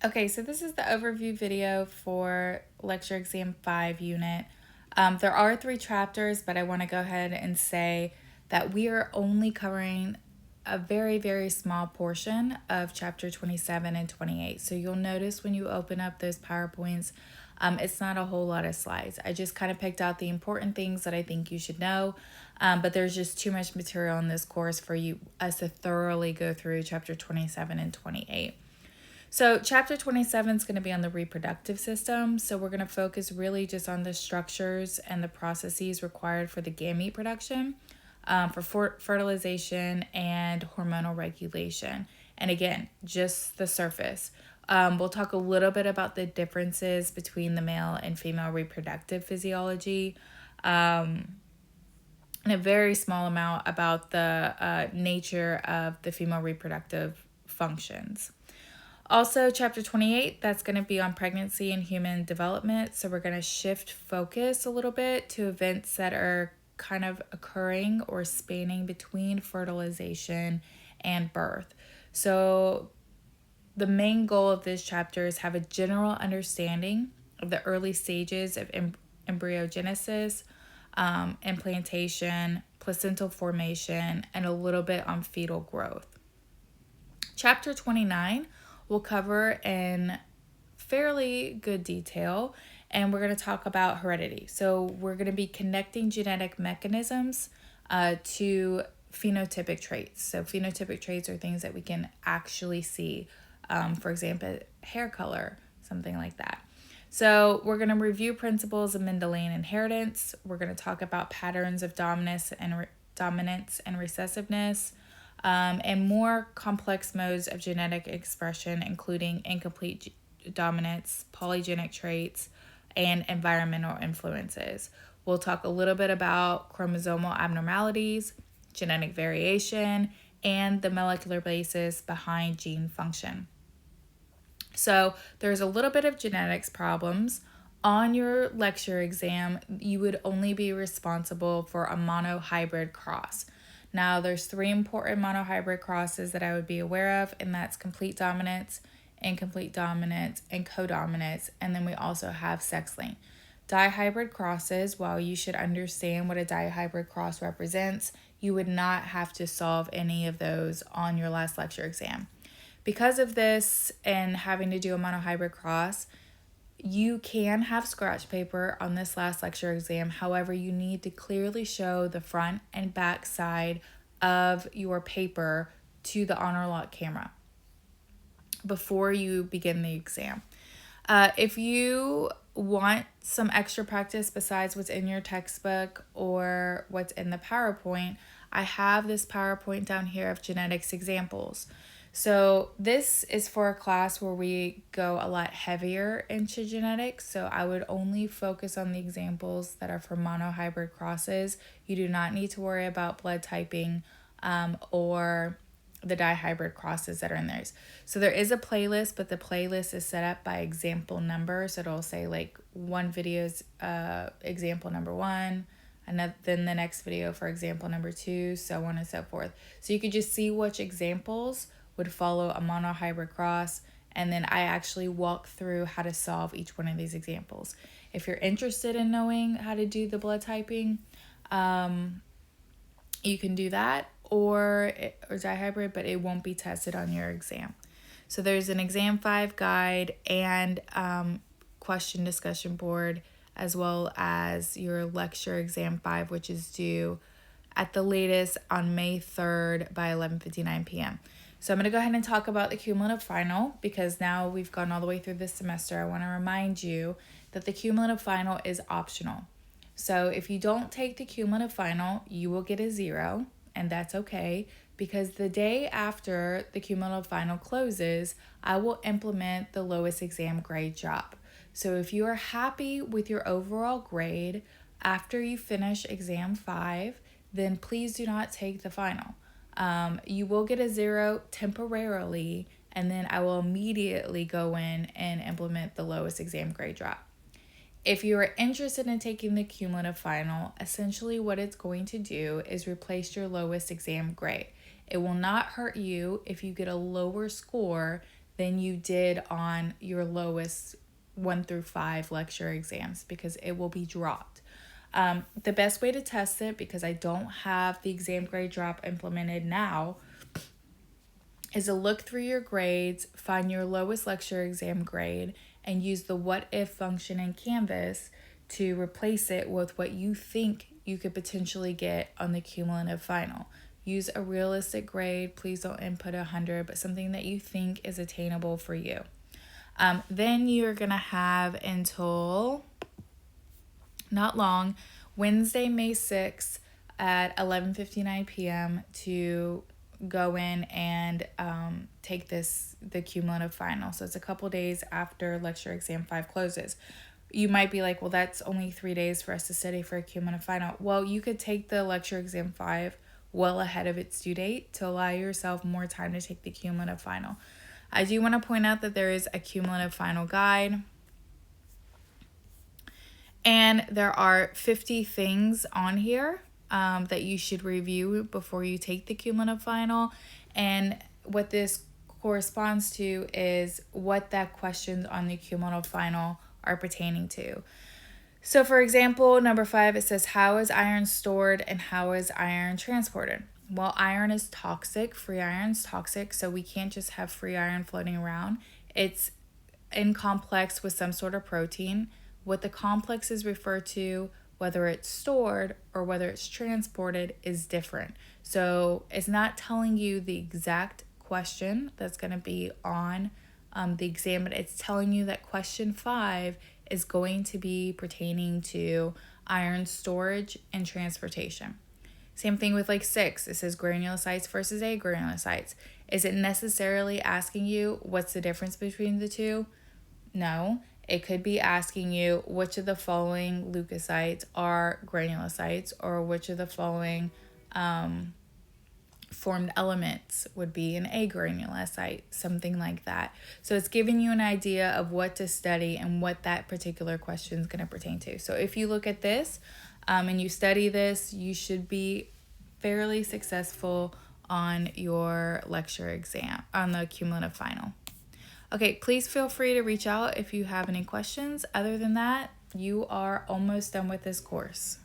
Okay, so this is the overview video for Lecture Exam 5 unit. There are 3 chapters, but I want to go ahead and say that we are only covering a very, very small portion of chapter 27 and 28. So you'll notice when you open up those PowerPoints, it's not a whole lot of slides. I just kind of picked out the important things that I think you should know, but there's just too much material in this course for us to thoroughly go through chapter 27 and 28. So chapter 27 is going to be on the reproductive system. So we're going to focus really just on the structures and the processes required for the gamete production, for fertilization and hormonal regulation. And again, just the surface. We'll talk a little bit about the differences between the male and female reproductive physiology, and a very small amount about the nature of the female reproductive functions. Also, chapter 28, that's going to be on pregnancy and human development. So we're going to shift focus a little bit to events that are kind of occurring or spanning between fertilization and birth. So the main goal of this chapter is have a general understanding of the early stages of embryogenesis, implantation, placental formation, and a little bit on fetal growth. Chapter 29 we'll cover in fairly good detail, and we're going to talk about heredity. So we're going to be connecting genetic mechanisms to phenotypic traits. So phenotypic traits are things that we can actually see, for example, hair color, something like that. So we're going to review principles of Mendelian inheritance. We're going to talk about patterns of dominance and recessiveness, and more complex modes of genetic expression, including incomplete dominance, polygenic traits, and environmental influences. We'll talk a little bit about chromosomal abnormalities, genetic variation, and the molecular basis behind gene function. So there's a little bit of genetics problems. On your lecture exam, you would only be responsible for a monohybrid cross. Now, there's 3 important monohybrid crosses that I would be aware of, and that's complete dominance, incomplete dominance, and codominance, and then we also have sex-linked. Dihybrid crosses, while you should understand what a dihybrid cross represents, you would not have to solve any of those on your last lecture exam. Because of this and having to do a monohybrid cross, you can have scratch paper on this last lecture exam. However, you need to clearly show the front and back side of your paper to the honor lock camera before you begin the exam. If you want some extra practice besides what's in your textbook or what's in the PowerPoint, I have this PowerPoint down here of genetics examples. So this is for a class where we go a lot heavier into genetics. So I would only focus on the examples that are for monohybrid crosses. You do not need to worry about blood typing or the dihybrid crosses that are in theirs. So there is a playlist, but the playlist is set up by example number. So it'll say like one video's example number 1, and then the next video for example number 2, so on and so forth. So you could just see which examples would follow a monohybrid cross, and then I actually walk through how to solve each one of these examples. If you're interested in knowing how to do the blood typing, you can do that, or dihybrid, but it won't be tested on your exam. So there's an exam 5 guide and question discussion board, as well as your lecture exam 5, which is due at the latest on May 3rd by 11:59 p.m. So I'm going to go ahead and talk about the cumulative final, because now we've gone all the way through this semester. I want to remind you that the cumulative final is optional. So if you don't take the cumulative final, you will get a 0, and that's okay, because the day after the cumulative final closes, I will implement the lowest exam grade drop. So if you are happy with your overall grade after you finish exam 5, then please do not take the final. You will get a 0 temporarily, and then I will immediately go in and implement the lowest exam grade drop. If you are interested in taking the cumulative final, essentially what it's going to do is replace your lowest exam grade. It will not hurt you if you get a lower score than you did on your lowest 1 through 5 lecture exams, because it will be dropped. The best way to test it, because I don't have the exam grade drop implemented now, is to look through your grades, find your lowest lecture exam grade, and use the what if function in Canvas to replace it with what you think you could potentially get on the cumulative final. Use a realistic grade. Please don't input 100, but something that you think is attainable for you. Then you're going to have until not long, Wednesday, May 6th at 11:59 p.m. to go in and take the cumulative final. So it's a couple days after lecture exam 5 closes. You might be like, well, that's only 3 days for us to study for a cumulative final. Well, you could take the lecture exam 5 well ahead of its due date to allow yourself more time to take the cumulative final. I do want to point out that there is a cumulative final guide, and there are 50 things on here that you should review before you take the cumulative final. And what this corresponds to is what that questions on the cumulative final are pertaining to. So for example, number 5, it says, how is iron stored and how is iron transported? Well, iron is toxic. Free iron is toxic, so we can't just have free iron floating around. It's in complex with some sort of protein. What the complex is referred to, whether it's stored or whether it's transported, is different. So it's not telling you the exact question that's going to be on the exam, but it's telling you that question 5 is going to be pertaining to iron storage and transportation. Same thing with like 6. It says granulocytes versus agranulocytes. Is it necessarily asking you what's the difference between the two? No. It could be asking you which of the following leukocytes are granulocytes, or which of the following formed elements would be an agranulocyte, something like that. So it's giving you an idea of what to study and what that particular question is going to pertain to. So if you look at this and you study this, you should be fairly successful on your lecture exam, on the cumulative final. Okay, please feel free to reach out if you have any questions. Other than that, you are almost done with this course.